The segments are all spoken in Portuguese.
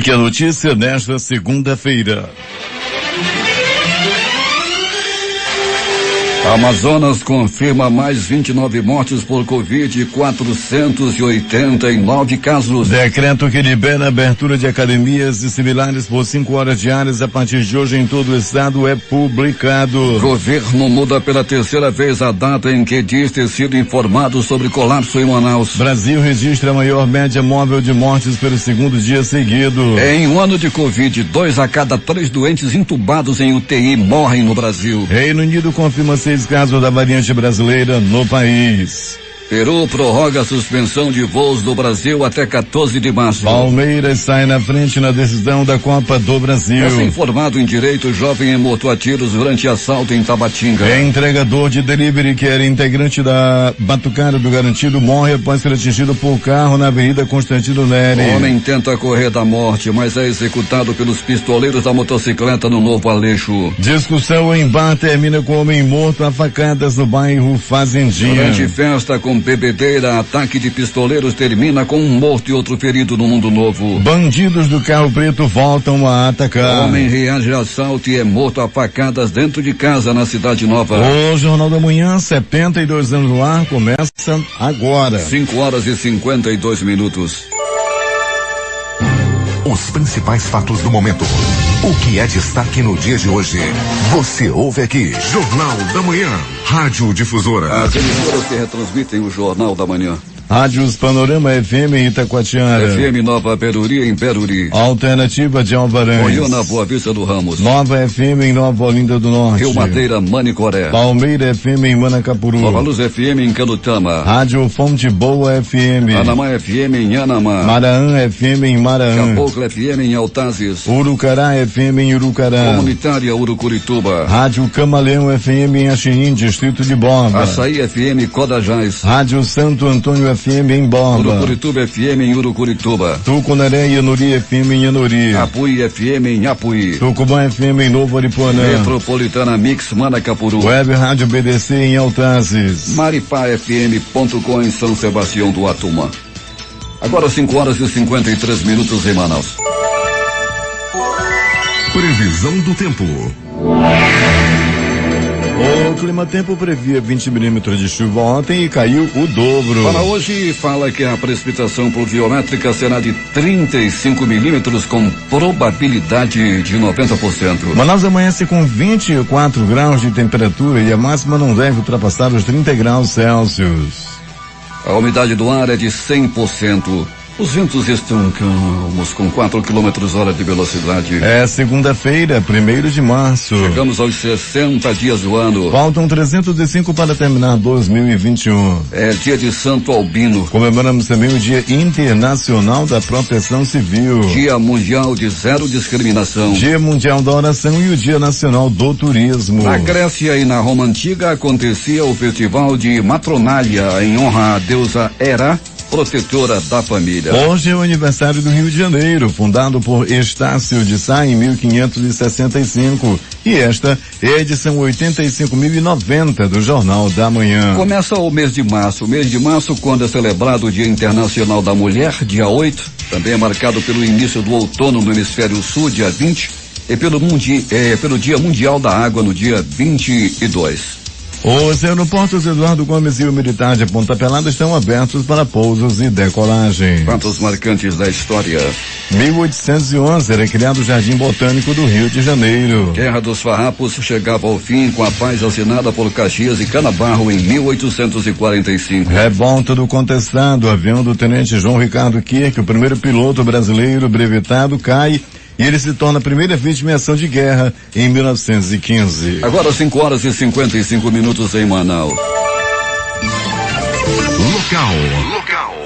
que a notícia nesta segunda-feira. Amazonas confirma mais 29 mortes por Covid e 489 casos. Decreto que libera a abertura de academias e similares por 5 horas diárias a partir de hoje em todo o estado é publicado. Governo muda pela terceira vez a data em que diz ter sido informado sobre colapso em Manaus. Brasil registra a maior média móvel de mortes pelo segundo dia seguido. Em um ano de Covid, 2 a cada 3 doentes entubados em UTI morrem no Brasil. Reino Unido confirma 6 casos da variante brasileira no país. Peru prorroga a suspensão de voos do Brasil até 14 de março. Palmeiras sai na frente na decisão da Copa do Brasil. Recém-formado em direito, jovem é morto a tiros durante assalto em Tabatinga. Entregador de delivery que era integrante da Batucada do Garantido morre após ser atingido por carro na Avenida Constantino Neri. O homem tenta correr da morte, mas é executado pelos pistoleiros da motocicleta no Novo Aleixo. Discussão em bar termina com homem morto a facadas no bairro Fazendinha. Durante festa com bebedeira, ataque de pistoleiros termina com um morto e outro ferido no Mundo Novo. Bandidos do carro preto voltam a atacar. Homem reage a assalto e é morto a facadas dentro de casa na Cidade Nova. O Jornal da Manhã, 72 anos no ar, começa agora. 5 horas e 52 minutos. Os principais fatos do momento. O que é destaque no dia de hoje? Você ouve aqui. Jornal da Manhã. Rádio Difusora. As emissoras que retransmitem o Jornal da Manhã. Rádios Panorama FM em Itacoatiara. FM Nova Peruri em Peruri. Alternativa de Alvarense. Goiânia, Boa Vista do Ramos. Nova FM em Nova Olinda do Norte. Rio Madeira, Manicoré. Palmeira FM em Manacapuru. Nova Luz FM em Canutama. Rádio Fonte Boa FM. Anamã FM em Anamã. Maraã FM em Maraã. Caboclo FM em Altazes. Urucará FM em Urucará. Comunitária Urucurituba. Rádio Camaleão FM em Axinim, Distrito de Borba. Açaí FM Codajás. Rádio Santo Antônio FM em Borba. Urucurituba FM em Urucurituba. Tucunaré e Anuri FM em Anuri. Apuí FM em Apuí. Tucumã FM em Novo Aripuanã. Metropolitana Mix Manacapuru. Web Rádio BDC em Altazes. MaripaFM.com em São Sebastião do Atuma. Agora 5 horas e 53 minutos em Manaus. Previsão do tempo. O Climatempo previa 20 milímetros de chuva ontem e caiu o dobro. Para hoje, fala que a precipitação pluviométrica será de 35 milímetros com probabilidade de 90%. Manaus amanhece com 24 graus de temperatura e a máxima não deve ultrapassar os 30 graus Celsius. A umidade do ar é de 100%. Os ventos estão calmos, com 4 km/h de velocidade. É segunda-feira, 1º de março. Chegamos aos 60 dias do ano. Faltam 305 para terminar 2021. É dia de Santo Albino. Comemoramos também o Dia Internacional da Proteção Civil. Dia Mundial de Zero Discriminação. Dia Mundial da Oração e o Dia Nacional do Turismo. Na Grécia e na Roma Antiga acontecia o Festival de Matronália em honra à deusa Hera, protetora da família. Hoje é o aniversário do Rio de Janeiro, fundado por Estácio de Sá em 1565. E esta é a edição 85.090 do Jornal da Manhã. Começa o mês de março. O mês de março, quando é celebrado o Dia Internacional da Mulher, dia 8, também é marcado pelo início do outono no hemisfério sul, dia 20, e pelo Dia Mundial da Água, no dia 22. Os aeroportos Eduardo Gomes e o Militar de Ponta Pelada estão abertos para pousos e decolagem. Fatos marcantes da história. 1811 era criado o Jardim Botânico do Rio de Janeiro. Guerra dos Farrapos chegava ao fim com a paz assinada por Caxias e Canabarro em 1845. Revolta do Contestado, avião do Tenente João Ricardo Kirk, o primeiro piloto brasileiro brevetado, cai e ele se torna a primeira vítima em ação de guerra em 1915. Agora 5 horas e 55 minutos em Manaus. Local.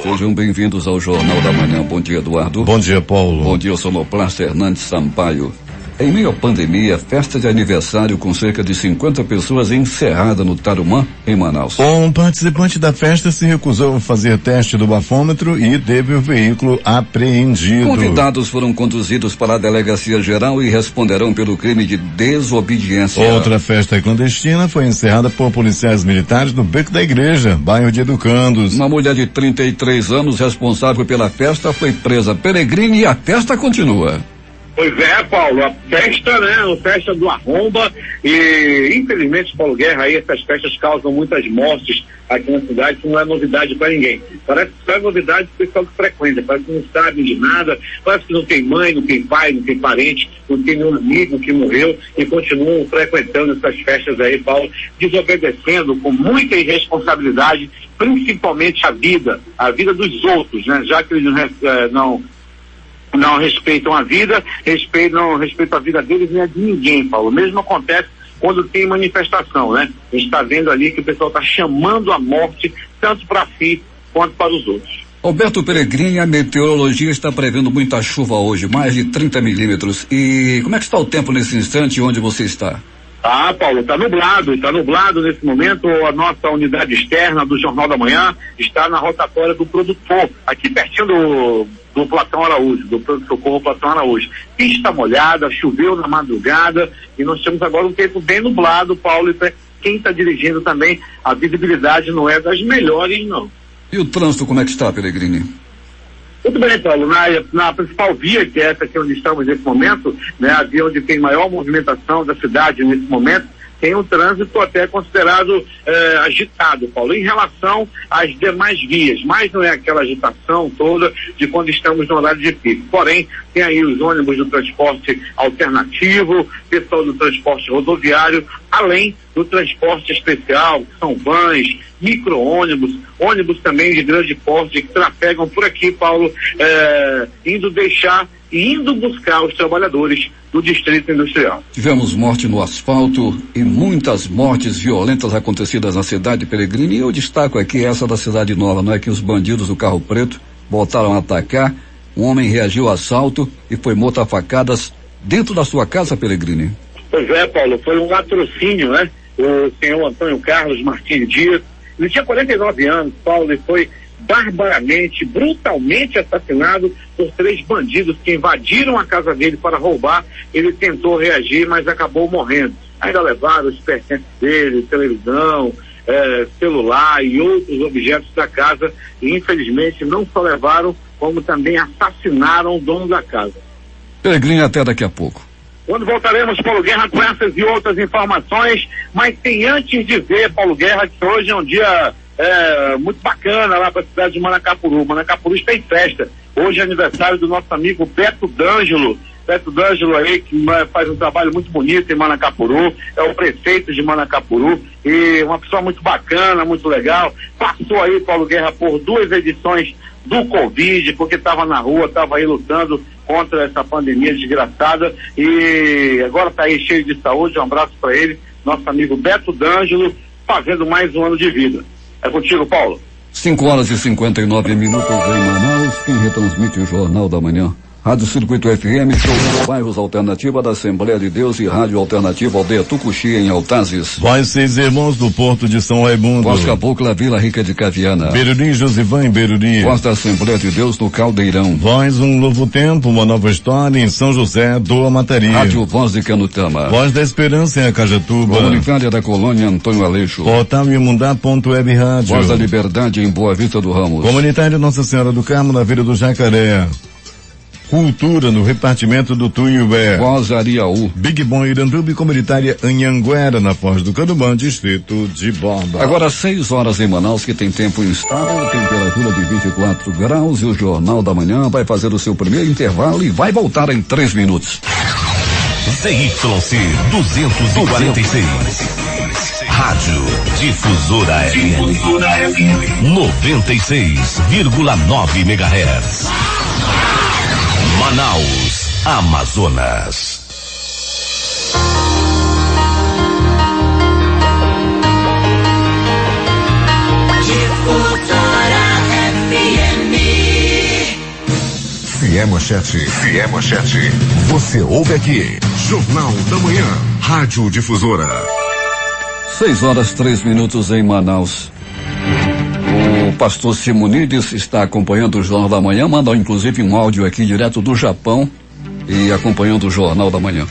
Sejam bem-vindos ao Jornal da Manhã. Bom dia, Eduardo. Bom dia, Paulo. Bom dia, sonoplasta Hernandes Sampaio. Em meio à pandemia, festa de aniversário com cerca de 50 pessoas encerrada no Tarumã, em Manaus. Um participante da festa se recusou a fazer teste do bafômetro e teve o veículo apreendido. Convidados foram conduzidos para a Delegacia Geral e responderão pelo crime de desobediência. Outra festa clandestina foi encerrada por policiais militares no Beco da Igreja, bairro de Educandos. Uma mulher de 33 anos responsável pela festa foi presa. Peregrine, e a festa continua. Pois é, Paulo, a festa, né? A festa do Arromba, e infelizmente, Paulo Guerra, aí essas festas causam muitas mortes aqui na cidade, que não é novidade para ninguém. Parece que só é novidade para o pessoal que frequenta, parece que não sabe de nada, parece que não tem mãe, não tem pai, não tem parente, não tem nenhum amigo que morreu e continuam frequentando essas festas aí, Paulo, desobedecendo com muita irresponsabilidade, principalmente a vida dos outros, né? Já que eles não respeitam a vida, não respeitam a vida deles nem a de ninguém, Paulo. O mesmo acontece quando tem manifestação, né? A gente está vendo ali que o pessoal está chamando a morte tanto para si quanto para os outros. Alberto Peregrine, a meteorologia está prevendo muita chuva hoje, mais de 30 milímetros. E como é que está o tempo nesse instante onde você está? Ah, Paulo, está nublado nesse momento. A nossa unidade externa do Jornal da Manhã está na rotatória do produtor, aqui pertinho do Platão Araújo, do pronto-socorro Platão Araújo. Pista molhada, choveu na madrugada e nós temos agora um tempo bem nublado, Paulo, e para quem está dirigindo também, a visibilidade não é das melhores, não. E o trânsito, como é que está, Peregrine? Muito bem, Paulo, na principal via, que é essa aqui onde estamos nesse momento, né, a via onde tem maior movimentação da cidade nesse momento, tem um trânsito até considerado agitado, Paulo, em relação às demais vias, mas não é aquela agitação toda de quando estamos no horário de pico. Porém, tem aí os ônibus do transporte alternativo, pessoal do transporte rodoviário, além do transporte especial, que são vans, micro-ônibus, ônibus também de grande porte que trafegam por aqui, Paulo, indo buscar os trabalhadores do Distrito Industrial. Tivemos morte no asfalto e muitas mortes violentas acontecidas na cidade de Peregrine, e eu destaco aqui essa da Cidade Nova, não é, que os bandidos do carro preto voltaram a atacar, um homem reagiu ao assalto e foi morto a facadas dentro da sua casa, Peregrine. Pois é, Paulo, foi um latrocínio, né? O senhor Antônio Carlos Martins Dias, ele tinha 49 anos, Paulo, e foi barbaramente, brutalmente assassinado por 3 bandidos que invadiram a casa dele para roubar. Ele tentou reagir, mas acabou morrendo. Ainda levaram os pertences dele, televisão, celular e outros objetos da casa, e infelizmente não só levaram, como também assassinaram o dono da casa. Peregrine, até daqui a pouco. Quando voltaremos, Paulo Guerra, com essas e outras informações, mas tem antes de ver, Paulo Guerra, que hoje é um dia muito bacana lá para a cidade de Manacapuru. Manacapuru está em festa. Hoje é aniversário do nosso amigo Beto D'Angelo. Beto D'Angelo aí, que faz um trabalho muito bonito em Manacapuru, é o prefeito de Manacapuru, e uma pessoa muito bacana, muito legal. Passou aí, Paulo Guerra, por 2 edições do Covid, porque estava na rua, estava aí lutando contra essa pandemia desgraçada, e agora está aí cheio de saúde. Um abraço para ele, nosso amigo Beto D'Angelo, fazendo mais um ano de vida. É contigo, Paulo. 5h59 em Manaus, quem retransmite o Jornal da Manhã. Rádio Circuito FM, show bairros Alternativa da Assembleia de Deus e Rádio Alternativa Aldeia Tucuxi, em Altazes. Voz 6 Irmãos do Porto de São Raimundo. Voz Cabocla, Vila Rica de Caviana. Beruri, Josivan em Beruri. Voz da Assembleia de Deus no Caldeirão. Voz Um Novo Tempo, uma nova história em São José do Amatarí. Rádio Voz de Canutama. Voz da Esperança em Acajatuba. Comunitária da Colônia Antônio Aleixo. Portal Imundá.web Rádio. Voz da Liberdade em Boa Vista do Ramos. Comunitária Nossa Senhora do Carmo na Vila do Jacaré. Cultura no repartimento do Tunhué. Voz Ariaú. Big Bom Iranduba e comunitária Anhanguera, na Foz do Canubã, distrito de Borba. Agora 6 horas em Manaus, que tem tempo instável, temperatura de 24 graus, e o Jornal da Manhã vai fazer o seu primeiro intervalo e vai voltar em 3 minutos. ZYC 246. Rádio Difusora FM 96,9 MHz. Manaus, Amazonas. Se é manchete, você ouve aqui. Jornal da Manhã, Rádio Difusora. 6:03 em Manaus. O pastor Simonides está acompanhando o Jornal da Manhã, mandou inclusive um áudio aqui direto do Japão e acompanhando o Jornal da Manhã.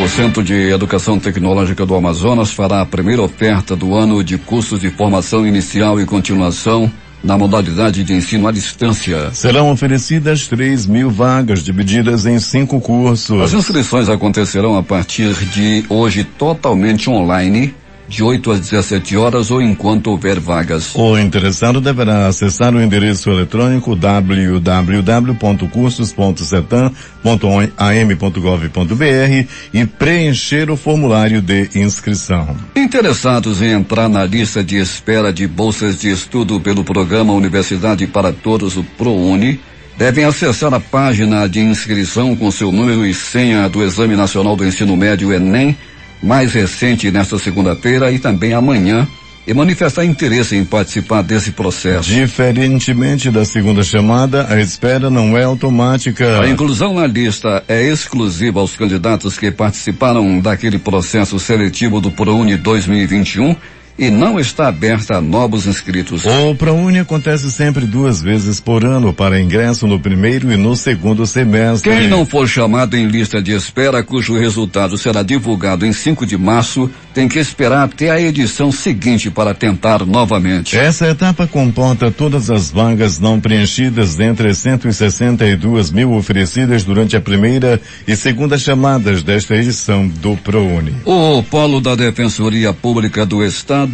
O Centro de Educação Tecnológica do Amazonas fará a primeira oferta do ano de cursos de formação inicial e continuação na modalidade de ensino à distância. Serão oferecidas 3.000 vagas divididas em 5 cursos. As inscrições acontecerão a partir de hoje totalmente online, de 8 às 17 horas ou enquanto houver vagas. O interessado deverá acessar o endereço eletrônico www.cursos.setam.am.gov.br e preencher o formulário de inscrição. Interessados em entrar na lista de espera de bolsas de estudo pelo programa Universidade para Todos, o ProUni, devem acessar a página de inscrição com seu número e senha do Exame Nacional do Ensino Médio, Enem, mais recente nesta segunda-feira e também amanhã, e manifestar interesse em participar desse processo. Diferentemente da segunda chamada, a espera não é automática. A inclusão na lista é exclusiva aos candidatos que participaram daquele processo seletivo do ProUni 2021 e não está aberta a novos inscritos. O ProUni acontece sempre 2 vezes por ano para ingresso no primeiro e no segundo semestre. Quem não for chamado em lista de espera, cujo resultado será divulgado em 5 de março, tem que esperar até a edição seguinte para tentar novamente. Essa etapa comporta todas as vagas não preenchidas dentre as 162.000 oferecidas durante a primeira e segunda chamadas desta edição do ProUni. O Polo da Defensoria Pública do Estado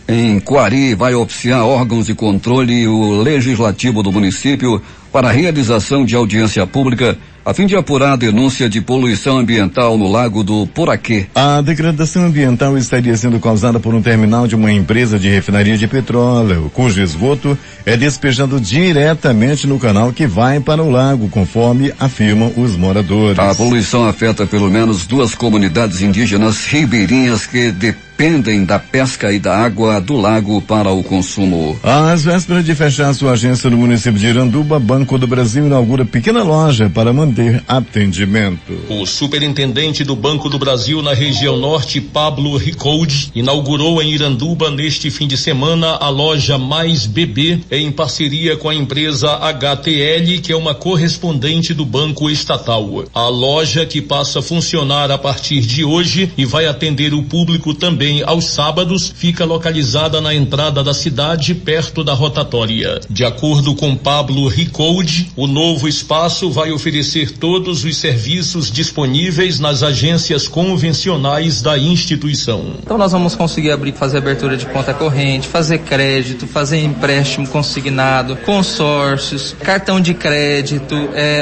em Quari vai oficiar órgãos de controle e o legislativo do município para a realização de audiência pública a fim de apurar a denúncia de poluição ambiental no Lago do Poraquê. A degradação ambiental estaria sendo causada por um terminal de uma empresa de refinaria de petróleo, cujo esgoto é despejado diretamente no canal que vai para o lago, conforme afirmam os moradores. A poluição afeta pelo menos 2 comunidades indígenas ribeirinhas que dependem da pesca e da água do lago para o consumo. Às vésperas de fechar sua agência no município de Iranduba, Banco do Brasil inaugura pequena loja para manter atendimento. O superintendente do Banco do Brasil na região norte, Pablo Ricoldi, inaugurou em Iranduba neste fim de semana a loja Mais BB em parceria com a empresa HTL, que é uma correspondente do Banco Estatal. A loja, que passa a funcionar a partir de hoje e vai atender o público também aos sábados, fica localizada na entrada da cidade, perto da rotatória. De acordo com Pablo Ricoldi, o novo espaço vai oferecer todos os serviços disponíveis nas agências convencionais da instituição. Então nós vamos conseguir fazer abertura de conta corrente, fazer crédito, fazer empréstimo consignado, consórcios, cartão de crédito,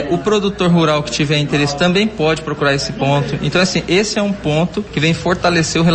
o produtor rural que tiver interesse também pode procurar esse ponto. Então assim, esse é um ponto que vem fortalecer o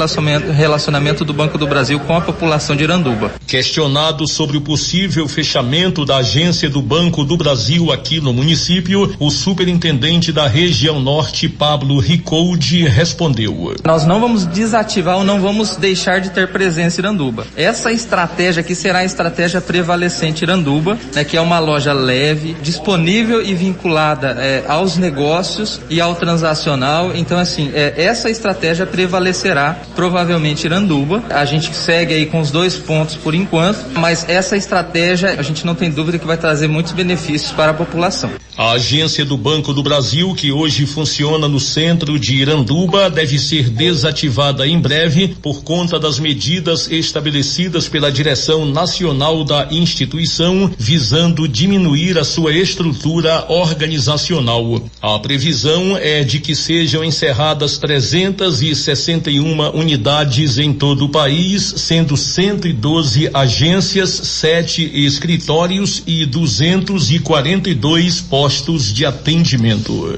relacionamento do Banco do Brasil com a população de Iranduba. Questionado sobre o possível fechamento da agência do Banco do Brasil aqui no município, o superintendente da região norte, Pablo Ricoldi, respondeu: Nós não vamos desativar ou não vamos deixar de ter presença em Iranduba. Essa estratégia aqui será a estratégia prevalecente Iranduba, né, que é uma loja leve, disponível e vinculada aos negócios e ao transacional. Então assim, essa estratégia prevalecerá provavelmente Iranduba. A gente segue aí com os 2 pontos por enquanto, mas essa estratégia a gente não tem dúvida que vai trazer muitos benefícios para a população. A agência do Banco do Brasil, que hoje funciona no centro de Iranduba, deve ser desativada em breve por conta das medidas estabelecidas pela direção nacional da instituição, visando diminuir a sua estrutura organizacional. A previsão é de que sejam encerradas 361 unidades em todo o país, sendo 112 agências, 7 escritórios e 242 postos de atendimento.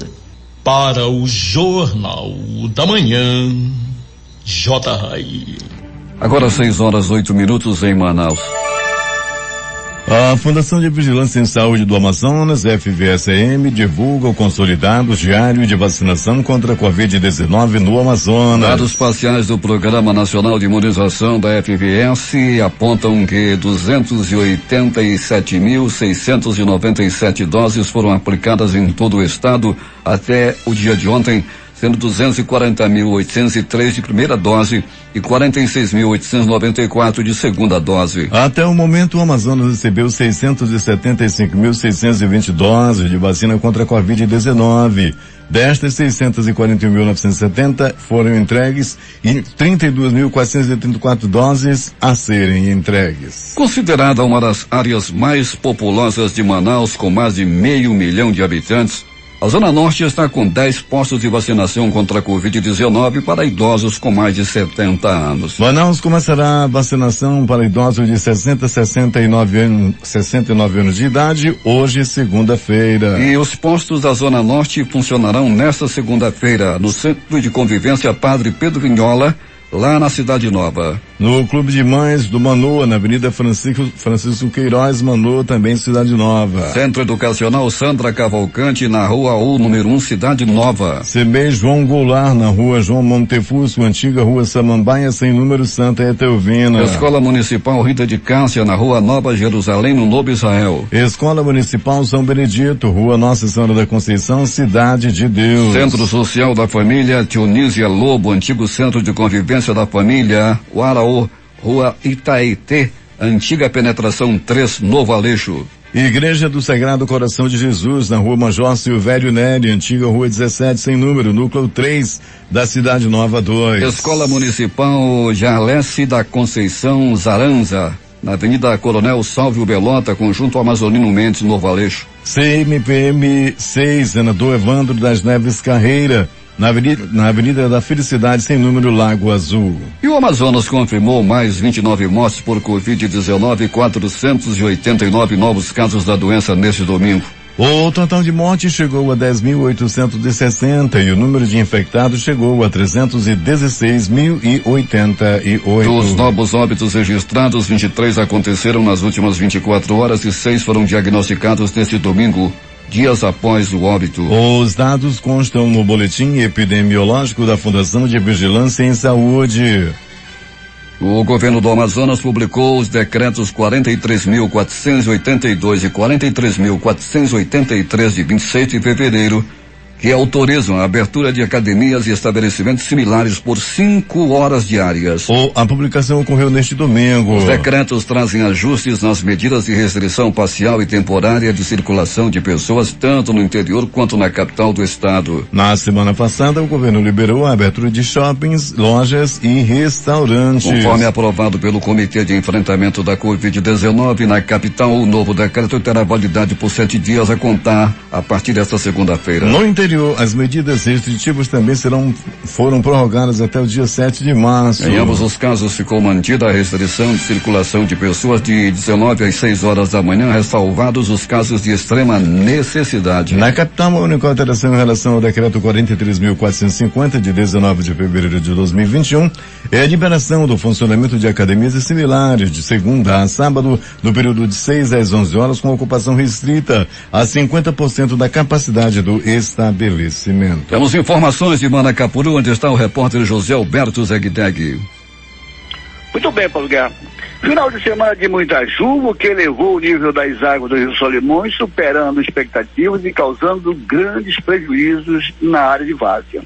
Para o Jornal da Manhã, J. Rai. Agora 6:08 em Manaus. A Fundação de Vigilância em Saúde do Amazonas, FVSM, divulga o consolidado diário de vacinação contra a Covid-19 no Amazonas. Dados parciais do Programa Nacional de Imunização da FVS apontam que 287.697 doses foram aplicadas em todo o estado até o dia de ontem, sendo 240.803 de primeira dose e 46.894 de segunda dose. Até o momento, o Amazonas recebeu 675.620 doses de vacina contra a Covid-19. Destas, 641.970 foram entregues e 32.434 doses a serem entregues. Considerada uma das áreas mais populosas de Manaus, com mais de 500 mil de habitantes, a Zona Norte está com 10 postos de vacinação contra a Covid-19 para idosos com mais de 70 anos. Manaus começará a vacinação para idosos de 60 a 69 anos de idade hoje, segunda-feira. E os postos da Zona Norte funcionarão nesta segunda-feira no Centro de Convivência Padre Pedro Vignola, lá na Cidade Nova. No Clube de Mães do Manoa, na Avenida Francisco Queiroz, Manoa, também Cidade Nova. Centro Educacional Sandra Cavalcante, na Rua U, número 1, Cidade Nova. CB João Goulart, na Rua João Montefusco, antiga Rua Samambaia, sem número, Santa Etelvina. Escola Municipal Rita de Cássia, na Rua Nova Jerusalém, no Novo Israel. Escola Municipal São Benedito, Rua Nossa Senhora da Conceição, Cidade de Deus. Centro Social da Família Dionísia Lobo, antigo Centro de Convivência da Família Uaraú, Rua Itaetê, antiga Penetração 3, Novo Aleixo. Igreja do Sagrado Coração de Jesus, na Rua Major Silvério Neri, antiga Rua 17, sem número, Núcleo 3, da Cidade Nova 2. Escola Municipal Jarlesse da Conceição Zaranza, na Avenida Coronel Salvio Belota, Conjunto Amazonino Mendes, Novo Aleixo. CMPM 6, Senador Evandro das Neves Carreira, na Avenida da Felicidade, sem número, Lago Azul. E o Amazonas confirmou mais 29 mortes por Covid-19 e 489 novos casos da doença neste domingo. O total de mortes chegou a 10.860 e o número de infectados chegou a 316.088. Dos novos óbitos registrados, 23 aconteceram nas últimas 24 horas e 6 foram diagnosticados neste domingo, dias após o óbito. Os dados constam no boletim epidemiológico da Fundação de Vigilância em Saúde. O governo do Amazonas publicou os decretos 43.482 e 43.483 de 26 de fevereiro, que autorizam a abertura de academias e estabelecimentos similares por 5 horas diárias. A publicação ocorreu neste domingo. Os decretos trazem ajustes nas medidas de restrição parcial e temporária de circulação de pessoas, tanto no interior quanto na capital do estado. Na semana passada, o governo liberou a abertura de shoppings, lojas e restaurantes. Conforme aprovado pelo Comitê de Enfrentamento da Covid-19, na capital, o novo decreto terá validade por 7 dias a contar a partir desta segunda-feira. No interior, as medidas restritivas também foram prorrogadas até o dia 7 de março. Em ambos os casos ficou mantida a restrição de circulação de pessoas de 19 às 6 horas da manhã, ressalvados os casos de extrema necessidade. Na capital, a única alteração em relação ao decreto 43.450 de 19 de fevereiro de 2021 é a liberação do funcionamento de academias e similares de segunda a sábado, no período de 6 às 11 horas, com ocupação restrita a 50% da capacidade do estabelecimento. Temos informações de Manacapuru, onde está o repórter José Alberto Zegdeg. Muito bem, Paulo Guerra. Final de semana de muita chuva, que elevou o nível das águas do Rio Solimões, superando expectativas e causando grandes prejuízos na área de várzea.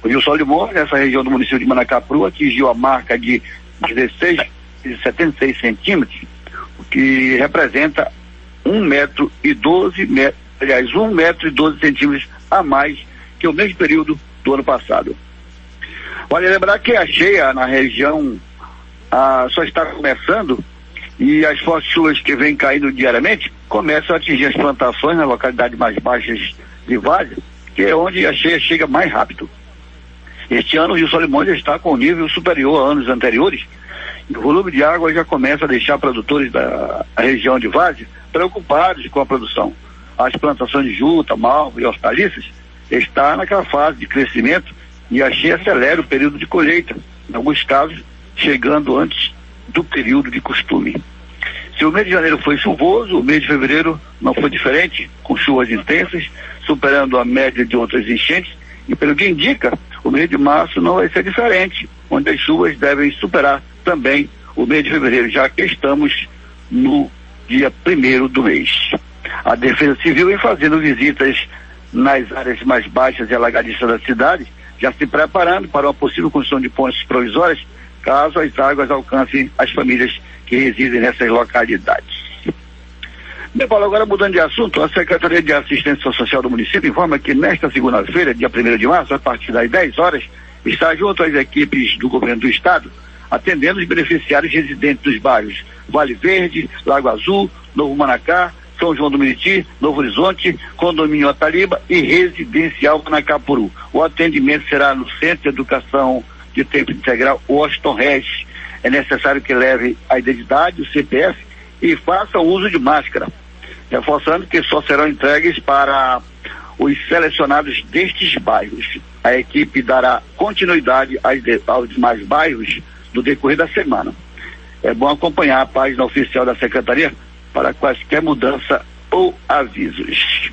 O Rio Solimões, nessa região do município de Manacapuru, atingiu a marca de 16,76 centímetros, o que representa 1 metro e 12 centímetros a mais que o mesmo período do ano passado. Vale lembrar que a cheia na região só está começando e as fortes chuvas que vêm caindo diariamente começam a atingir as plantações nas localidades mais baixas de várzea, que é onde a cheia chega mais rápido. Este ano o Rio Solimões já está com nível superior a anos anteriores e o volume de água já começa a deixar produtores da região de várzea preocupados com a produção. As plantações de juta, malva e hortaliças estão naquela fase de crescimento e a cheia acelera o período de colheita, em alguns casos chegando antes do período de costume. Se o mês de janeiro foi chuvoso, o mês de fevereiro não foi diferente, com chuvas intensas, superando a média de outras enchentes, e pelo que indica, o mês de março não vai ser diferente, onde as chuvas devem superar também o mês de fevereiro, já que estamos no dia 1º do mês. A Defesa Civil vem fazendo visitas nas áreas mais baixas e alagadiças da cidade, já se preparando para uma possível construção de pontes provisórias, caso as águas alcancem as famílias que residem nessas localidades. Bem, Paulo, agora mudando de assunto, a Secretaria de Assistência Social do município informa que nesta segunda-feira, dia 1º de março, a partir das 10 horas, está junto às equipes do governo do estado, atendendo os beneficiários residentes dos bairros Vale Verde, Lago Azul, Novo Manacá, São João do Meriti, Novo Horizonte, Condomínio Ataliba e Residencial Manacapuru. O atendimento será no Centro de Educação de Tempo Integral Washington Regis. É necessário que leve a identidade, o CPF e faça o uso de máscara, reforçando que só serão entregues para os selecionados destes bairros. A equipe dará continuidade aos demais bairros no decorrer da semana. É bom acompanhar a página oficial da Secretaria para quaisquer mudança ou avisos.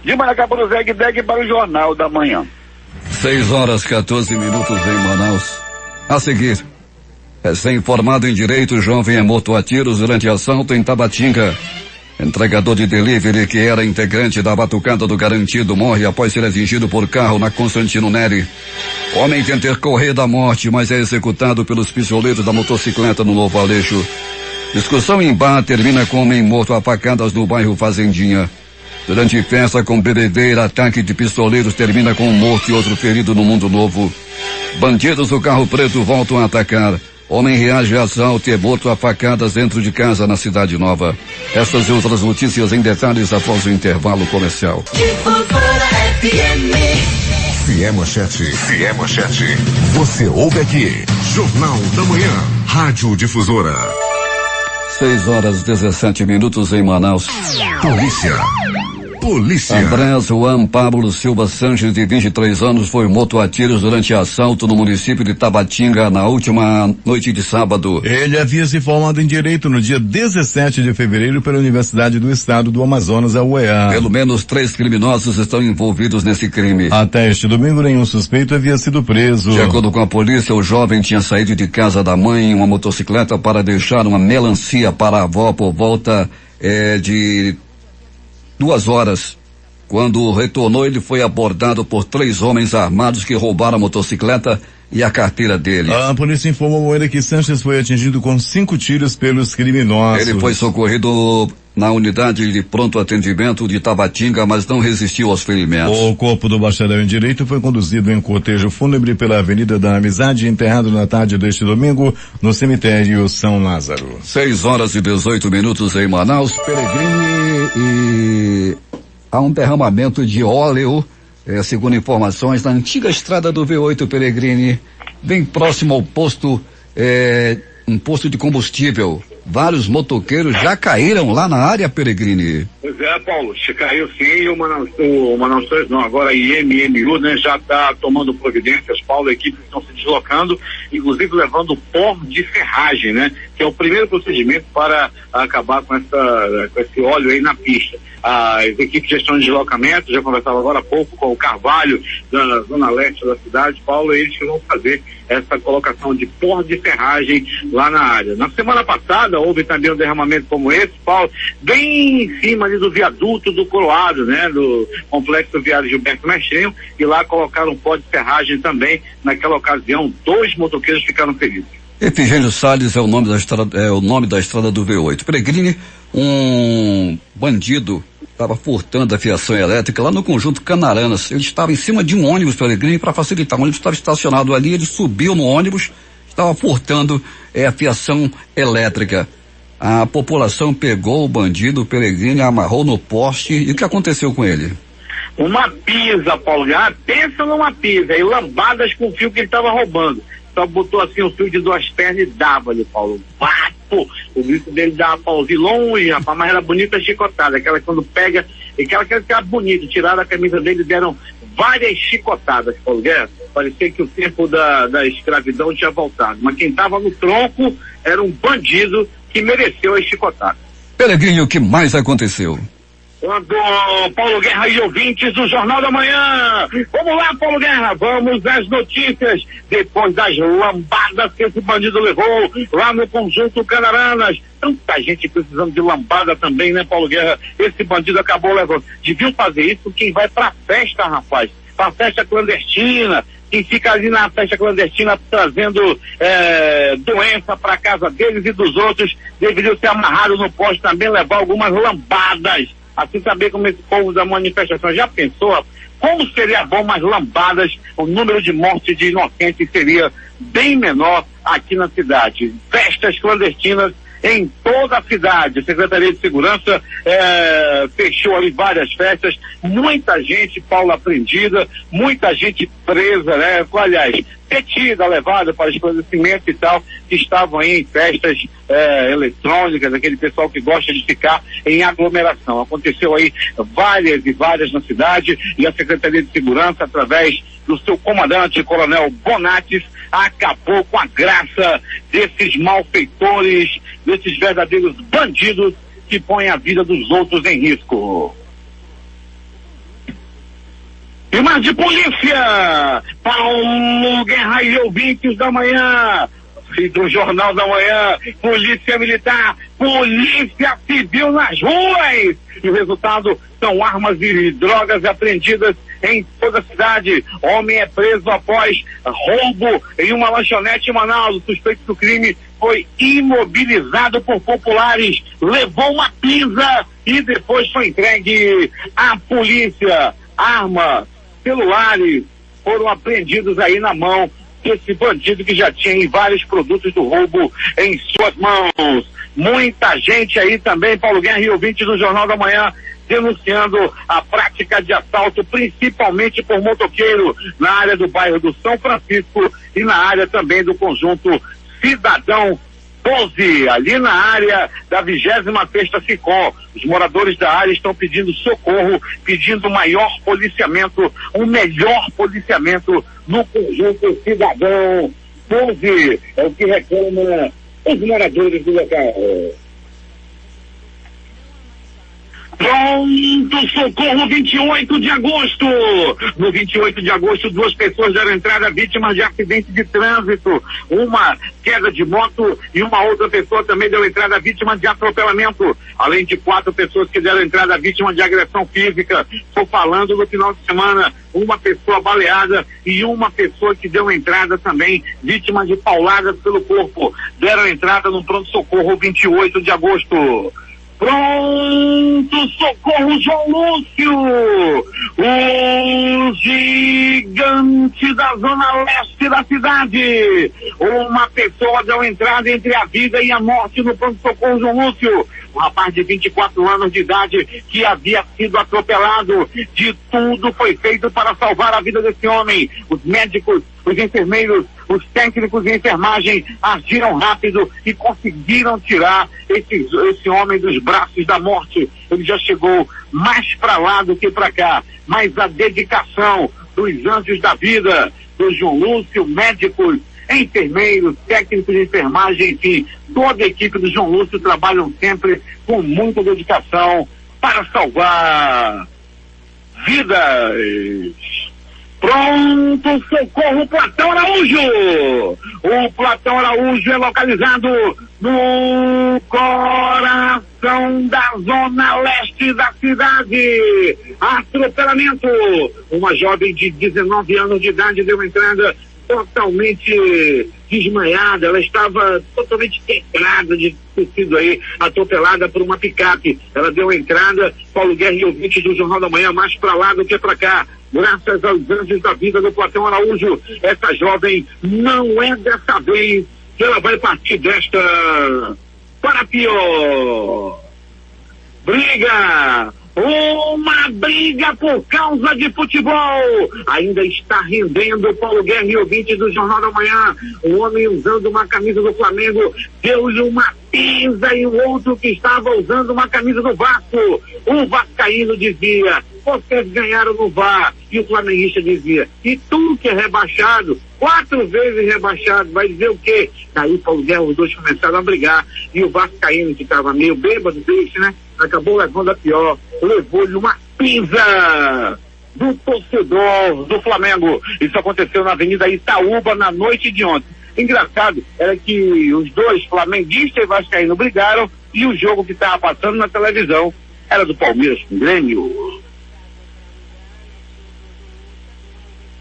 De Manacapuru, Zeg para o Jornal da Manhã. 6h14 em Manaus. A seguir, recém-formado em Direito, jovem é morto a tiros durante assalto em Tabatinga. Entregador de delivery que era integrante da Batucada do Garantido morre após ser atingido por carro na Constantino Neri. Homem tenta correr da morte, mas é executado pelos pistoleiros da motocicleta no Novo Aleixo. Discussão em bar termina com homem morto a facadas no bairro Fazendinha. Durante festa com bebedeira, ataque de pistoleiros termina com um morto e outro ferido no Mundo Novo. Bandidos do carro preto voltam a atacar. Homem reage a assalto e é morto a facadas dentro de casa na Cidade Nova. Essas e outras notícias em detalhes após o intervalo comercial. Se é manchete, você ouve aqui. Jornal da Manhã, Rádio Difusora. 6h17 em Manaus. Polícia. Andrés Juan Pablo Silva Sanches, de 23 anos, foi morto a tiros durante assalto no município de Tabatinga na última noite de sábado. Ele havia se formado em Direito no dia 17 de fevereiro pela Universidade do Estado do Amazonas, a UEA. Pelo menos 3 criminosos estão envolvidos nesse crime. Até este domingo, nenhum suspeito havia sido preso. De acordo com a polícia, o jovem tinha saído de casa da mãe em uma motocicleta para deixar uma melancia para a avó por volta de 2 horas. Quando retornou, ele foi abordado por 3 homens armados que roubaram a motocicleta e a carteira dele. A polícia informou ainda que Sanches foi atingido com 5 tiros pelos criminosos. Ele foi socorrido na unidade de pronto atendimento de Tabatinga, mas não resistiu aos ferimentos. O corpo do bacharel em Direito foi conduzido em cortejo fúnebre pela Avenida da Amizade, enterrado na tarde deste domingo no cemitério São Lázaro. 6h18 em Manaus. Peregrini, e há um derramamento de óleo, segundo informações, na antiga estrada do V8 Peregrini, bem próximo ao posto, um posto de combustível. Vários motoqueiros já caíram lá na área, Peregrini. Pois é, Paulo, caiu sim, o Manaus 3 não, agora a IMMU, né, já está tomando providências, Paulo, equipes estão se deslocando, inclusive levando pó de ferragem, né, que é o primeiro procedimento para acabar com esse óleo aí na pista. As equipes já estão em deslocamento, já conversava agora há pouco com o Carvalho, da zona leste da cidade, Paulo, eles que vão fazer essa colocação de pó de ferragem lá na área. Na semana passada houve também um derramamento como esse, Paulo, bem em cima ali do viaduto do Coroado, né, do complexo viário Gilberto Mestrinho, e lá colocaram pó de ferragem também. Naquela ocasião, 2 motoqueiros ficaram feridos. Efigênio Salles é o nome da estrada do V8. Peregrini, um bandido estava furtando a fiação elétrica lá no conjunto Canaranas. Ele estava em cima de um ônibus, Peregrini, para facilitar. O ônibus estava estacionado ali, ele subiu no ônibus, estava furtando a fiação elétrica. A população pegou o bandido, Peregrini, amarrou no poste. E o que aconteceu com ele? Uma pisa, Paulo. Pensa numa pisa, e lambadas com o fio que ele estava roubando. Só botou assim o fio de 2 pernas e dava-lhe, Paulo. Pô, o grito dele dava pra ouvir longe, rapaz, mas era bonita a chicotada, aquela quando pega, aquela bonita, tiraram a camisa dele e deram várias chicotadas, Paulo Guerra. Parecia que o tempo da escravidão tinha voltado, mas quem estava no tronco era um bandido que mereceu as chicotadas. Peregrinho, o que mais aconteceu? Quando Paulo Guerra e ouvintes do Jornal da Manhã. Vamos lá, Paulo Guerra, vamos às notícias. Depois das lambadas que esse bandido levou lá no Conjunto Canaranas. Tanta gente precisando de lambada também, né, Paulo Guerra? Esse bandido acabou levando. Deviam fazer isso quem vai pra festa, rapaz. Pra festa clandestina. Quem fica ali na festa clandestina trazendo doença para casa deles e dos outros, deveriam ser amarrados no poste também, levar algumas lambadas. Assim saber como esse povo da manifestação já pensou, como seria bom umas lambadas, o número de mortes de inocentes seria bem menor aqui na cidade. Festas clandestinas em toda a cidade. A Secretaria de Segurança fechou ali várias festas, muita gente, Paulo, apreendida, muita gente presa, né? Aliás, detida, levada para esclarecimento e tal, que estavam aí em festas eletrônicas, aquele pessoal que gosta de ficar em aglomeração. Aconteceu aí várias e várias na cidade, e a Secretaria de Segurança, através do seu comandante, Coronel Bonates, acabou com a graça desses malfeitores, desses verdadeiros bandidos que põem a vida dos outros em risco. E mais de polícia, Paulo Guerra e ouvintes da manhã, e do Jornal da Manhã, Polícia Militar, Polícia Civil nas ruas. E o resultado são armas e drogas apreendidas em toda a cidade. Homem é preso após roubo em uma lanchonete em Manaus. O suspeito do crime foi imobilizado por populares, levou uma pizza e depois foi entregue à polícia. Arma, celulares foram apreendidos aí na mão desse bandido que já tinha vários produtos do roubo em suas mãos. Muita gente aí também, Paulo Guerra e ouvintes do Jornal da Manhã, denunciando a prática de assalto, principalmente por motoqueiro, na área do bairro do São Francisco e na área também do Conjunto Cidadão 12, ali na área da 26ª Sicom. Os moradores da área estão pedindo socorro, pedindo maior policiamento, um melhor policiamento no Conjunto Cidadão 12. É o que reclamam os moradores do local. Pronto socorro, 28 de agosto. No 28 de agosto, 2 pessoas deram entrada vítimas de acidente de trânsito. Uma queda de moto e uma outra pessoa também deu entrada vítima de atropelamento. Além de 4 pessoas que deram entrada vítima de agressão física. Estou falando no final de semana, uma pessoa baleada e uma pessoa que deu entrada também vítima de pauladas pelo corpo. Deram entrada no pronto-socorro 28 de agosto. Pronto socorro, João Lúcio, o gigante da zona leste da cidade. Uma pessoa deu entrada entre a vida e a morte no pronto socorro, João Lúcio. Um rapaz de 24 anos de idade que havia sido atropelado. De tudo foi feito para salvar a vida desse homem. Os médicos, os enfermeiros, os técnicos de enfermagem agiram rápido e conseguiram tirar esse homem dos braços da morte. Ele já chegou mais para lá do que para cá. Mas a dedicação dos anjos da vida, do João Lúcio, médicos, enfermeiros, técnicos de enfermagem, enfim, toda a equipe do João Lúcio trabalham sempre com muita dedicação para salvar vidas. Pronto socorro, Platão Araújo. O Platão Araújo é localizado no coração da zona leste da cidade. Atropelamento. Uma jovem de 19 anos de idade deu entrada totalmente desmaiada. Ela estava totalmente quebrada de ter sido aí atropelada por uma picape. Ela deu entrada, Paulo Guerra e ouvintes do Jornal da Manhã, mais para lá do que para cá. Graças aos anjos da vida do Platão Araújo, essa jovem não é dessa vez que ela vai partir desta para pior. Briga! Uma briga por causa de futebol. Ainda está rendendo, Paulo Guerra e ouvintes do Jornal da Manhã. Um homem usando uma camisa do Flamengo deu-lhe uma pisa e o outro que estava usando uma camisa do Vasco. O vascaíno dizia: vocês ganharam no VAR. E o flamenguista dizia, e tu que é rebaixado, 4 vezes rebaixado, vai dizer o quê? Daí Paulo Guerra, os dois começaram a brigar, e o vascaíno, que estava meio bêbado, triste, né? Acabou levando a pior, levou-lhe uma pisa do torcedor do Flamengo. Isso aconteceu na Avenida Itaúba na noite de ontem. Engraçado era que os dois, flamenguista e vascaíno, brigaram, e o jogo que estava passando na televisão era do Palmeiras com o Grêmio.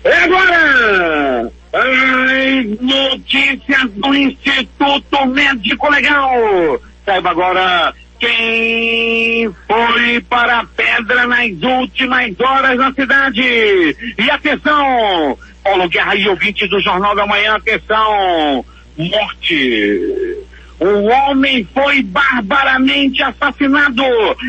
E agora, as notícias do Instituto Médico Legal. Saiba agora quem foi para a pedra nas últimas horas na cidade. E atenção, Paulo Guerra e ouvintes do Jornal da Manhã, atenção, morte. Um homem foi barbaramente assassinado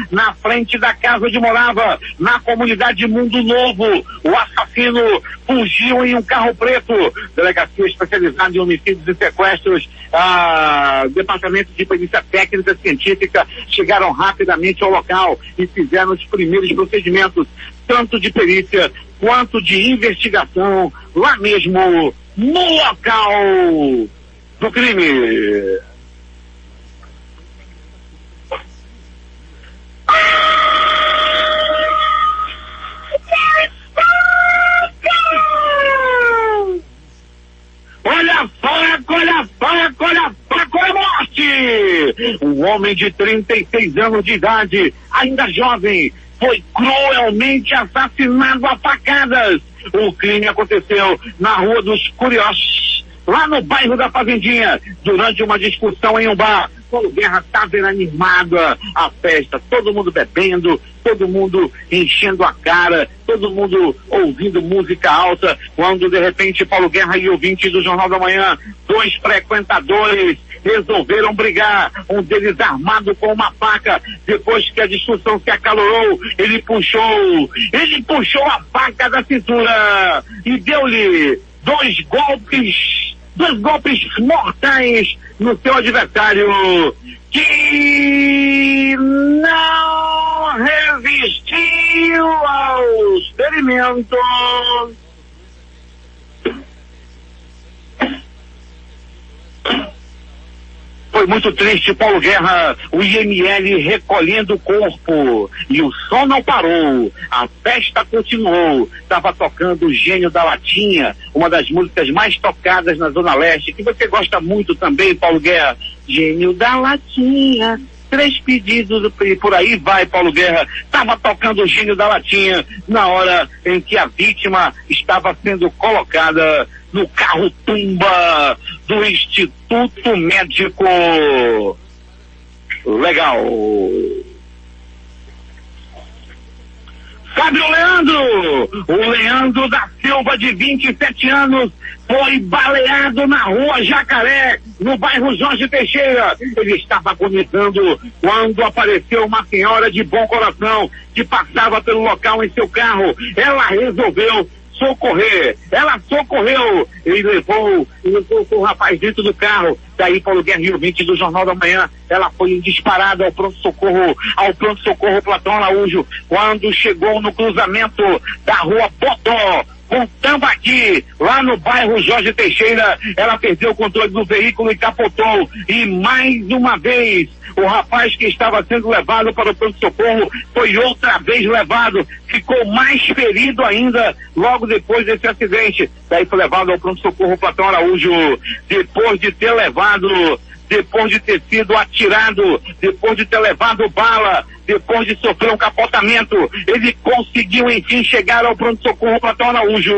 na frente da casa onde morava, na comunidade Mundo Novo. O assassino fugiu em um carro preto. Delegacia especializada em homicídios e sequestros, Departamento de Perícia Técnica Científica chegaram rapidamente ao local e fizeram os primeiros procedimentos, tanto de perícia quanto de investigação, lá mesmo no local do crime. Olha a faca, olha a morte! Um homem de 36 anos de idade, ainda jovem, foi cruelmente assassinado a facadas. O crime aconteceu na Rua dos Curiosos, lá no bairro da Fazendinha, durante uma discussão em um bar. Paulo Guerra estava animada a festa, todo mundo bebendo, todo mundo enchendo a cara, todo mundo ouvindo música alta, quando de repente Paulo Guerra e ouvintes do Jornal da Manhã, 2 frequentadores resolveram brigar, um deles armado com uma faca. Depois que a discussão se acalorou, ele puxou a faca da cintura e deu-lhe 2 golpes mortais no seu adversário, que não resistiu aos ferimentos. Foi muito triste, Paulo Guerra, o IML recolhendo o corpo, e o som não parou, a festa continuou. Estava tocando o Gênio da Latinha, uma das músicas mais tocadas na Zona Leste, que você gosta muito também, Paulo Guerra. Gênio da Latinha, 3 pedidos, e por aí vai, Paulo Guerra. Estava tocando o Gênio da Latinha na hora em que a vítima estava sendo colocada no carro-tumba do Instituto Médico Legal. Sabe o Leandro da Silva, de 27 anos, foi baleado na Rua Jacaré, no bairro Jorge Teixeira. Ele estava agonizando quando apareceu uma senhora de bom coração que passava pelo local em seu carro. Ela resolveu socorrer, ela socorreu, ele levou o rapaz dentro do carro. Daí Paulo Guerra e ouvinte do Jornal da Manhã, ela foi disparada ao pronto-socorro Platão Araújo. Quando chegou no cruzamento da Rua Bodó com Tambaqui, lá no bairro Jorge Teixeira, ela perdeu o controle do veículo e capotou. E mais uma vez, o rapaz que estava sendo levado para o pronto-socorro foi outra vez levado, ficou mais ferido ainda logo depois desse acidente. Daí foi levado ao pronto-socorro Platão Araújo, depois de ter sido atirado, depois de ter levado bala, depois de sofrer um capotamento, ele conseguiu enfim chegar ao pronto-socorro Platão Araújo,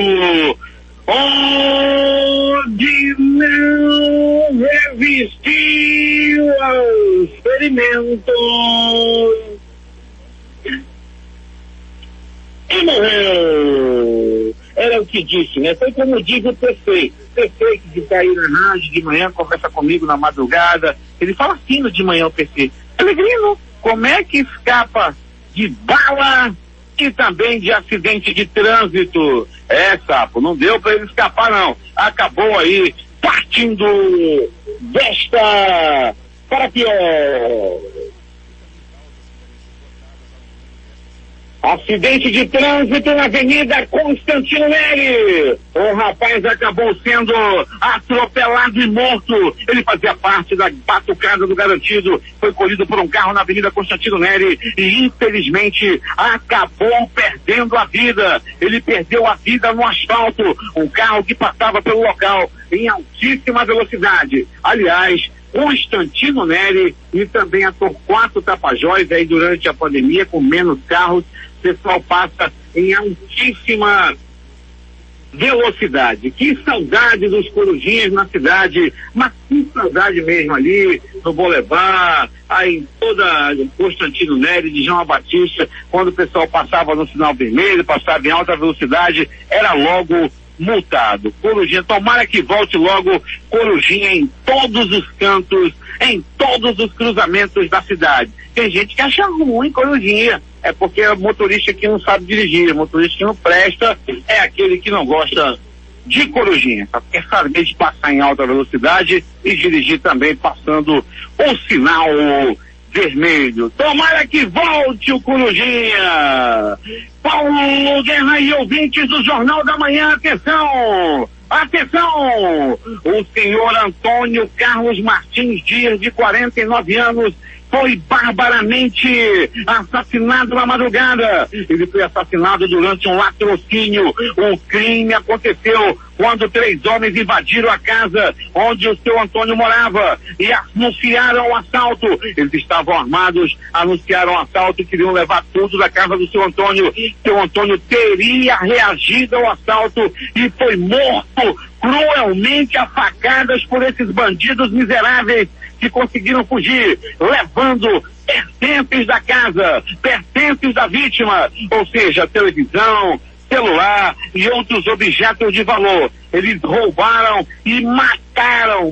onde não resistiu aos ferimentos e morreu. Era o que disse, né? Foi como diz o prefeito que está aí na rádio de manhã, conversa comigo na madrugada. Ele fala assim no de manhã, o prefeito: Pelegrino, como é que escapa de bala e também de acidente de trânsito? Sapo, não deu para ele escapar não. Acabou aí partindo desta para pior. Acidente de trânsito na Avenida Constantino Neri. O rapaz acabou sendo atropelado e morto. Ele fazia parte da batucada do garantido. Foi colhido por um carro na Avenida Constantino Neri e infelizmente acabou perdendo a vida. Ele perdeu a vida no asfalto. Um carro que passava pelo local em altíssima velocidade. Aliás, Constantino Neri e também a Torquato Tapajós aí durante a pandemia com menos carros. O pessoal passa em altíssima velocidade. Que saudade dos corujinhas na cidade, mas que saudade mesmo ali no Boulevard, aí em toda Constantino Neri, de João Batista, quando o pessoal passava no sinal vermelho, passava em alta velocidade, era logo multado. Corujinha, tomara que volte logo corujinha em todos os cantos, em todos os cruzamentos da cidade. Tem gente que acha ruim corujinha, é porque é motorista que não sabe dirigir, motorista que não presta, é aquele que não gosta de corujinha, só quer saber de passar em alta velocidade e dirigir também passando o sinal vermelho. Tomara que volte o corujinha. Paulo Guerra e ouvintes do Jornal da Manhã, atenção! Atenção! O senhor Antônio Carlos Martins Dias, de 49 anos, foi barbaramente assassinado na madrugada. Ele foi assassinado durante um latrocínio. O crime aconteceu quando 3 homens invadiram a casa onde o seu Antônio morava e anunciaram o assalto. Eles estavam armados, anunciaram o assalto e queriam levar tudo da casa do seu Antônio. Seu Antônio teria reagido ao assalto e foi morto cruelmente a facadas por esses bandidos miseráveis que conseguiram fugir, levando pertences da casa, pertences da vítima, ou seja, televisão, celular e outros objetos de valor. Eles roubaram e mataram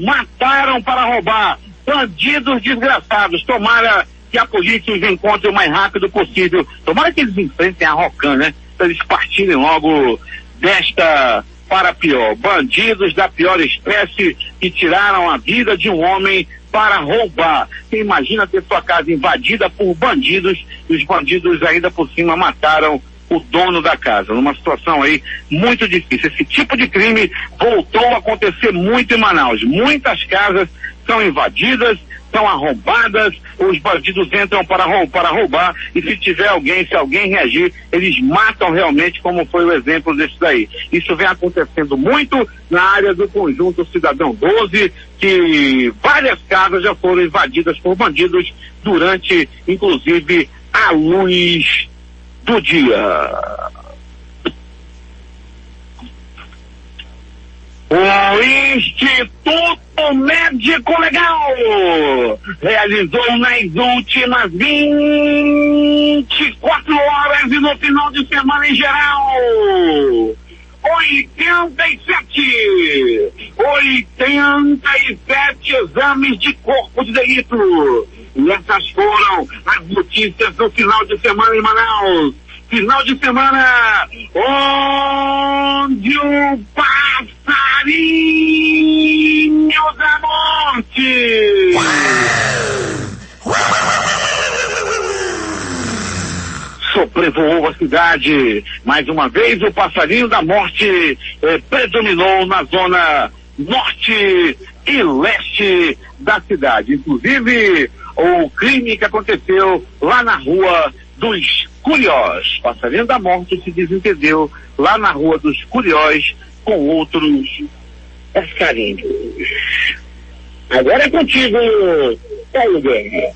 para roubar. Bandidos desgraçados. Tomara que a polícia os encontre o mais rápido possível. Tomara que eles enfrentem a Rocan, né? Para eles partirem logo desta para pior. Bandidos da pior espécie que tiraram a vida de um homem para roubar. Você imagina ter sua casa invadida por bandidos e os bandidos ainda por cima mataram o dono da casa, numa situação aí muito difícil. Esse tipo de crime voltou a acontecer muito em Manaus. Muitas casas são invadidas, são arrombadas, os bandidos entram para roubar e se alguém reagir, eles matam realmente, como foi o exemplo desse daí. Isso vem acontecendo muito na área do Conjunto Cidadão 12, que várias casas já foram invadidas por bandidos durante, inclusive, a luz do dia. O Instituto Médico Legal realizou nas últimas 24 horas e no final de semana em geral 87 exames de corpo de delito. E essas foram as notícias do final de semana em Manaus. Final de semana onde o passarinho da morte sobrevoou a cidade. Mais uma vez o passarinho da morte predominou na zona norte e leste da cidade. Inclusive o crime que aconteceu lá na Rua dos Curiós. Passarinho da morte se desentendeu lá na Rua dos Curiós com outros passarinhos. Agora é contigo, Paulo Guerra.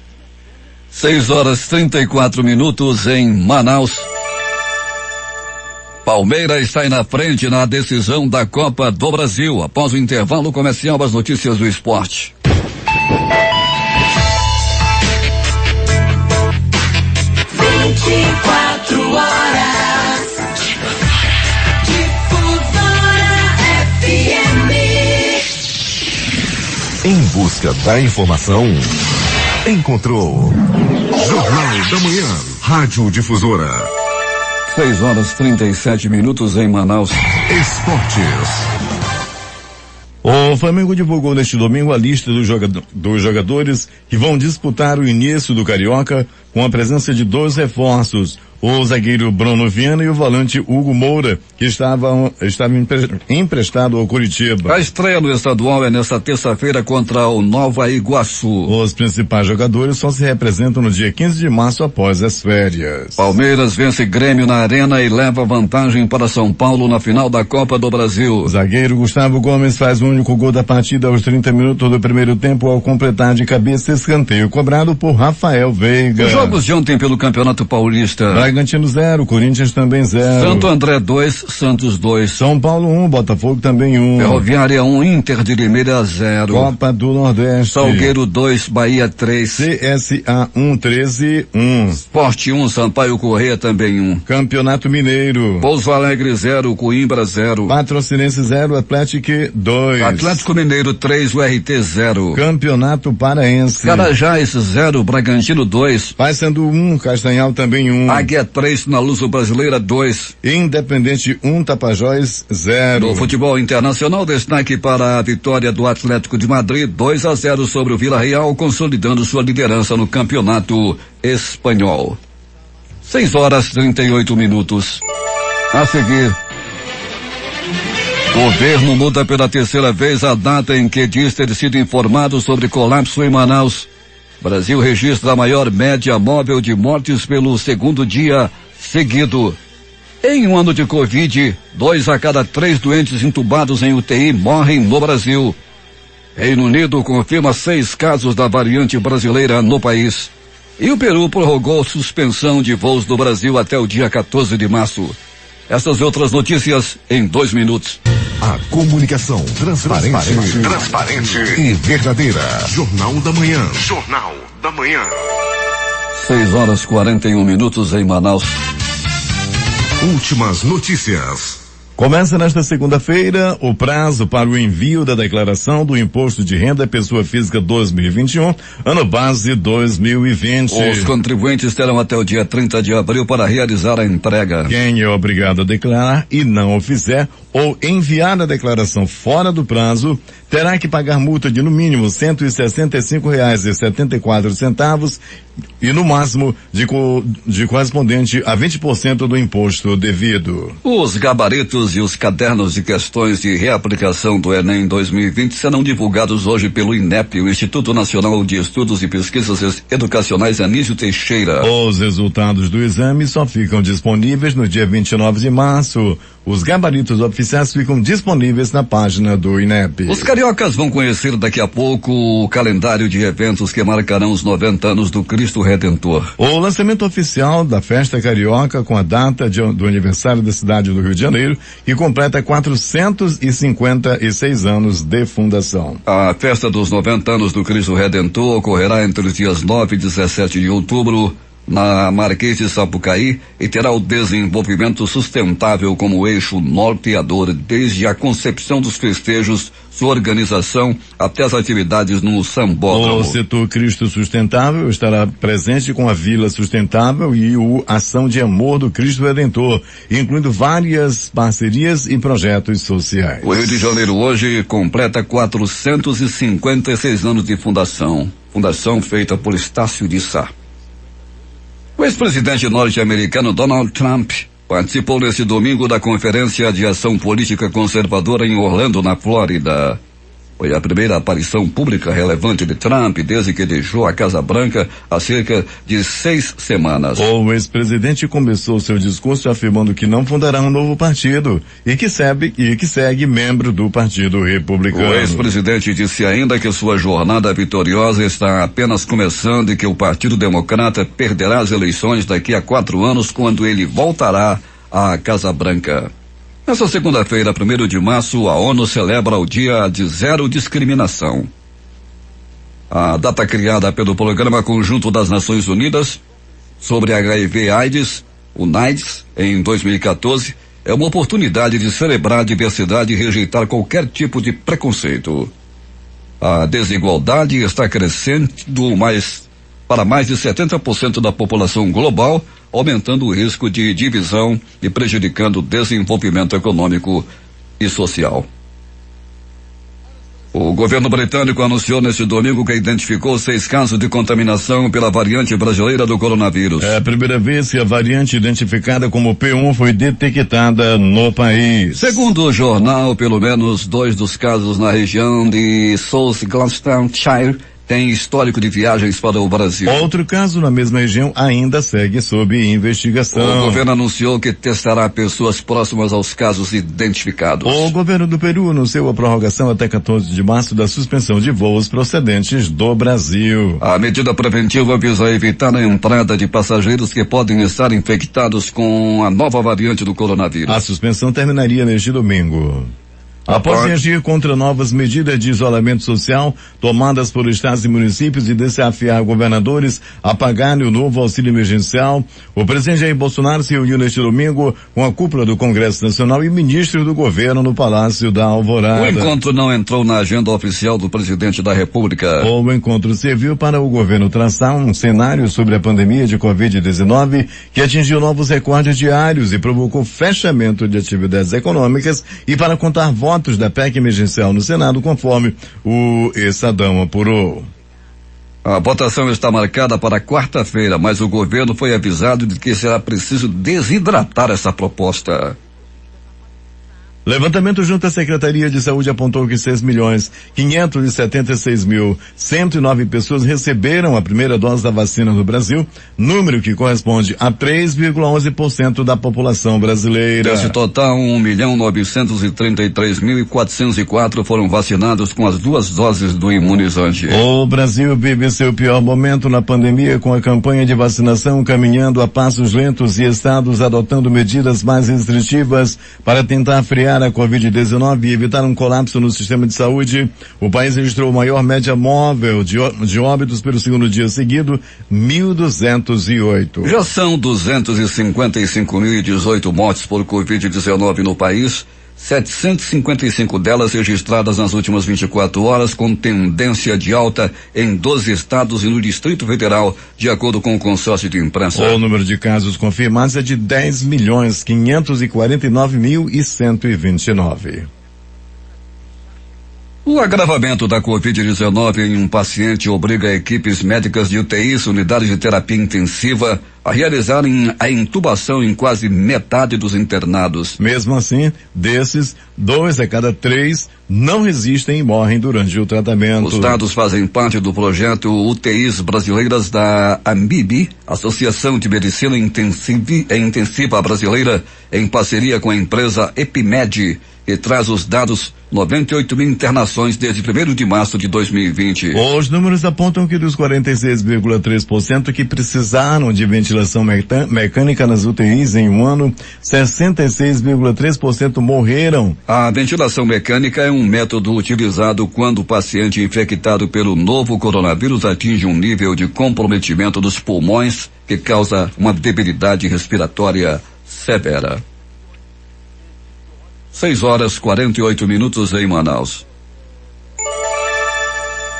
6h34 em Manaus. Palmeiras está aí na frente na decisão da Copa do Brasil. Após o intervalo comercial, as notícias do esporte. Em busca da informação, encontrou Jornal da Manhã, Rádio Difusora. 6h37 em Manaus. Esportes. O Flamengo divulgou neste domingo a lista dos jogadores que vão disputar o início do Carioca com a presença de 2 reforços. o zagueiro Bruno Viana e o volante Hugo Moura, que estavam emprestado ao Curitiba. A estreia no estadual é nesta terça-feira contra o Nova Iguaçu. Os principais jogadores só se representam no dia 15 de março após as férias. Palmeiras vence Grêmio na Arena e leva vantagem para São Paulo na final da Copa do Brasil. O zagueiro Gustavo Gomes faz o único gol da partida aos 30 minutos do primeiro tempo ao completar de cabeça escanteio cobrado por Rafael Veiga. Os jogos de ontem pelo Campeonato Paulista. Bragantino 0, Corinthians também 0. Santo André 2, Santos 2. São Paulo 1, Botafogo também 1. Ferroviária 1, Inter de Limeira 0. Copa do Nordeste. Salgueiro 2, Bahia 3. CSA 1, 13, 1. Sport 1, Sampaio Corrêa também 1. Campeonato Mineiro. Pouso Alegre 0, Coimbra 0. Patrocinense 0, Atlético 2. Atlético Mineiro 3, URT 0. Campeonato Paraense. Carajás 0, Bragantino 2. Paysandu 1, Castanhal também 1. Águia 3, na Luso Brasileira 2. Independente 1, Tapajós 0. No futebol internacional, destaque para a vitória do Atlético de Madrid 2-0 sobre o Vila Real, consolidando sua liderança no campeonato espanhol. 6h38. A seguir, governo muda pela terceira vez a data em que diz ter sido informado sobre colapso em Manaus. Brasil registra a maior média móvel de mortes pelo segundo dia seguido. Em um ano de Covid, 2 a cada 3 doentes entubados em UTI morrem no Brasil. Reino Unido confirma 6 casos da variante brasileira no país. E o Peru prorrogou suspensão de voos do Brasil até o dia 14 de março. Essas e outras notícias em 2 minutos. A comunicação transparente e verdadeira. Jornal da Manhã. Jornal da Manhã. 6h41 em Manaus. Últimas notícias. Começa nesta segunda-feira o prazo para o envio da declaração do Imposto de Renda Pessoa Física 2021, ano base 2020. Os contribuintes terão até o dia 30 de abril para realizar a entrega. Quem é obrigado a declarar e não o fizer ou enviar a declaração fora do prazo, terá que pagar multa de no mínimo R$165,74 e no máximo de correspondente a 20% do imposto devido. Os gabaritos e os cadernos de questões de reaplicação do Enem 2020 serão divulgados hoje pelo INEP, o Instituto Nacional de Estudos e Pesquisas Educacionais Anísio Teixeira. Os resultados do exame só ficam disponíveis no dia 29 de março. Os gabaritos oficiais ficam disponíveis na página do INEP. Os cariocas vão conhecer daqui a pouco o calendário de eventos que marcarão os 90 anos do Cristo Redentor. O lançamento oficial da festa carioca com a data do aniversário da cidade do Rio de Janeiro, que completa 456 anos de fundação. A festa dos 90 anos do Cristo Redentor ocorrerá entre os dias 9 e 17 de outubro, na Marquês de Sapucaí, e terá o desenvolvimento sustentável como eixo norteador desde a concepção dos festejos, sua organização até as atividades no sambódromo. O setor Cristo Sustentável estará presente com a Vila Sustentável e o Ação de Amor do Cristo Redentor, incluindo várias parcerias e projetos sociais. O Rio de Janeiro hoje completa 456 anos de fundação feita por Estácio de Sá. O ex-presidente norte-americano Donald Trump participou neste domingo da Conferência de Ação Política Conservadora em Orlando, na Flórida. Foi a primeira aparição pública relevante de Trump desde que deixou a Casa Branca há cerca de 6 semanas. O ex-presidente começou seu discurso afirmando que não fundará um novo partido e que segue membro do Partido Republicano. O ex-presidente disse ainda que sua jornada vitoriosa está apenas começando e que o Partido Democrata perderá as eleições daqui a 4 anos, quando ele voltará à Casa Branca. Nessa segunda-feira, 1º de março, a ONU celebra o Dia de Zero Discriminação. A data criada pelo Programa Conjunto das Nações Unidas sobre HIV/AIDS, o NAIDS, em 2014, é uma oportunidade de celebrar a diversidade e rejeitar qualquer tipo de preconceito. A desigualdade está crescendo para mais de 70% da população global, aumentando o risco de divisão e prejudicando o desenvolvimento econômico e social. O governo britânico anunciou neste domingo que identificou 6 casos de contaminação pela variante brasileira do coronavírus. É a primeira vez que a variante identificada como P1 foi detectada no país. Segundo o jornal, pelo menos 2 dos casos na região de South Gloucestershire tem histórico de viagens para o Brasil. Outro caso na mesma região ainda segue sob investigação. O governo anunciou que testará pessoas próximas aos casos identificados. O governo do Peru anunciou a prorrogação até 14 de março da suspensão de voos procedentes do Brasil. A medida preventiva visa evitar a entrada de passageiros que podem estar infectados com a nova variante do coronavírus. A suspensão terminaria neste domingo. Após reagir contra novas medidas de isolamento social tomadas por estados e municípios e desafiar governadores a pagarem o novo auxílio emergencial, o presidente Jair Bolsonaro se reuniu neste domingo com a cúpula do Congresso Nacional e ministros do governo no Palácio da Alvorada. O encontro não entrou na agenda oficial do presidente da República. O encontro serviu para o governo traçar um cenário sobre a pandemia de Covid-19 que atingiu novos recordes diários e provocou fechamento de atividades econômicas e para contar votos da PEC emergencial no Senado, conforme o Estadão apurou. A votação está marcada para quarta-feira, mas o governo foi avisado de que será preciso desidratar essa proposta. Levantamento junto à Secretaria de Saúde apontou que 6.576.109 pessoas receberam a primeira dose da vacina no Brasil, número que corresponde a 3,11% da população brasileira. Desse total, 1.933.404 foram vacinados com as 2 doses do imunizante. O Brasil vive seu pior momento na pandemia, com a campanha de vacinação caminhando a passos lentos e estados adotando medidas mais restritivas para tentar frear a Covid-19 e evitar um colapso no sistema de saúde. O país registrou a maior média móvel de óbitos pelo segundo dia seguido, 1.208. Já são 255.018 mortes por Covid-19 no país, 755 delas registradas nas últimas 24 horas, com tendência de alta em 12 estados e no Distrito Federal, de acordo com o consórcio de imprensa. O número de casos confirmados é de 10.549.129. O agravamento da Covid-19 em um paciente obriga equipes médicas de UTIs, unidades de terapia intensiva, a realizarem a intubação em quase metade dos internados. Mesmo assim, desses, 2 a cada 3 não resistem e morrem durante o tratamento. Os dados fazem parte do projeto UTIs Brasileiras da AMBIB, Associação de Medicina Intensiva Brasileira, em parceria com a empresa Epimed, que traz os dados 98 mil internações desde 1º de março de 2020. Os números apontam que dos 46,3% que precisaram de ventilação mecânica nas UTIs em um ano, 66,3% morreram. A ventilação mecânica é um método utilizado quando o paciente infectado pelo novo coronavírus atinge um nível de comprometimento dos pulmões que causa uma debilidade respiratória severa. 6h48 em Manaus.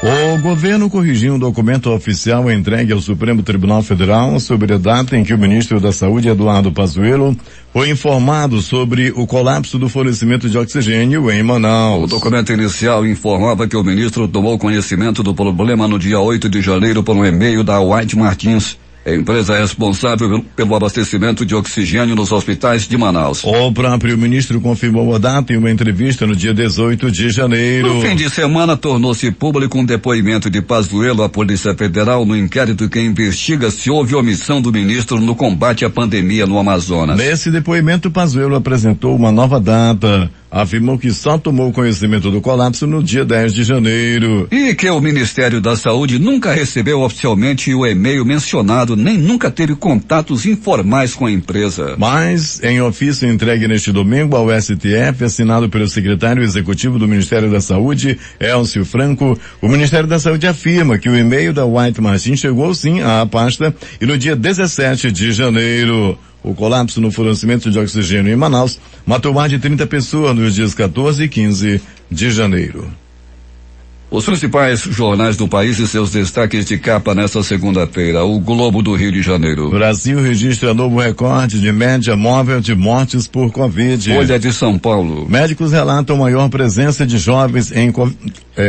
O governo corrigiu um documento oficial entregue ao Supremo Tribunal Federal sobre a data em que o ministro da Saúde, Eduardo Pazuello, foi informado sobre o colapso do fornecimento de oxigênio em Manaus. O documento inicial informava que o ministro tomou conhecimento do problema no dia 8 de janeiro por um e-mail da White Martins, a empresa responsável pelo abastecimento de oxigênio nos hospitais de Manaus. O próprio ministro confirmou a data em uma entrevista no dia 18 de janeiro. No fim de semana, tornou-se público um depoimento de Pazuello à Polícia Federal no inquérito que investiga se houve omissão do ministro no combate à pandemia no Amazonas. Nesse depoimento, Pazuello apresentou uma nova data. Afirmou que só tomou conhecimento do colapso no dia 10 de janeiro. E que o Ministério da Saúde nunca recebeu oficialmente o e-mail mencionado, nem nunca teve contatos informais com a empresa. Mas, em ofício entregue neste domingo ao STF, assinado pelo secretário executivo do Ministério da Saúde, Elcio Franco, o Ministério da Saúde afirma que o e-mail da White Martins chegou sim à pasta e no dia 17 de janeiro. O colapso no fornecimento de oxigênio em Manaus matou mais de 30 pessoas nos dias 14 e 15 de janeiro. Os principais jornais do país e seus destaques de capa nesta segunda-feira. O Globo do Rio de Janeiro. Brasil registra novo recorde de média móvel de mortes por Covid. Folha de São Paulo. Médicos relatam maior presença de jovens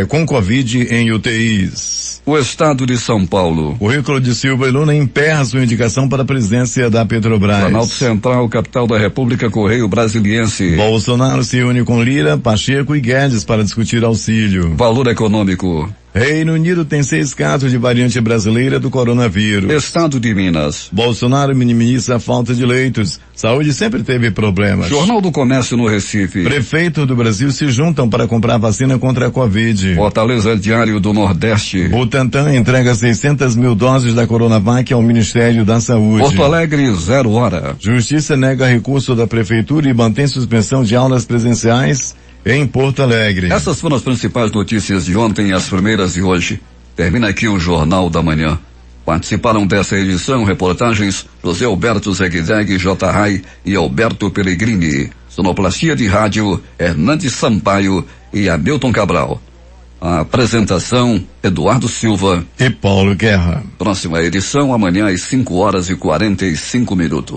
com Covid em UTIs. O Estado de São Paulo. Currículo de Silva e Luna emperra sua indicação para a presidência da Petrobras. Planalto Central, capital da República, Correio Brasiliense. Bolsonaro se une com Lira, Pacheco e Guedes para discutir auxílio. Valor econômico. Reino Unido tem 6 casos de variante brasileira do coronavírus. Estado de Minas. Bolsonaro minimiza a falta de leitos. Saúde sempre teve problemas. Jornal do Comércio no Recife. Prefeitos do Brasil se juntam para comprar vacina contra a Covid. Fortaleza Diário do Nordeste. Butantan entrega 600 mil doses da Coronavac ao Ministério da Saúde. Porto Alegre, 0 hora. Justiça nega recurso da Prefeitura e mantém suspensão de aulas presenciais em Porto Alegre. Essas foram as principais notícias de ontem e as primeiras de hoje. Termina aqui o Jornal da Manhã. Participaram dessa edição reportagens José Alberto Zegzeg, J. Rai e Alberto Pellegrini. Sonoplastia de rádio Hernandes Sampaio e Hamilton Cabral. A apresentação Eduardo Silva e Paulo Guerra. Próxima edição amanhã às 5 horas e 45 minutos.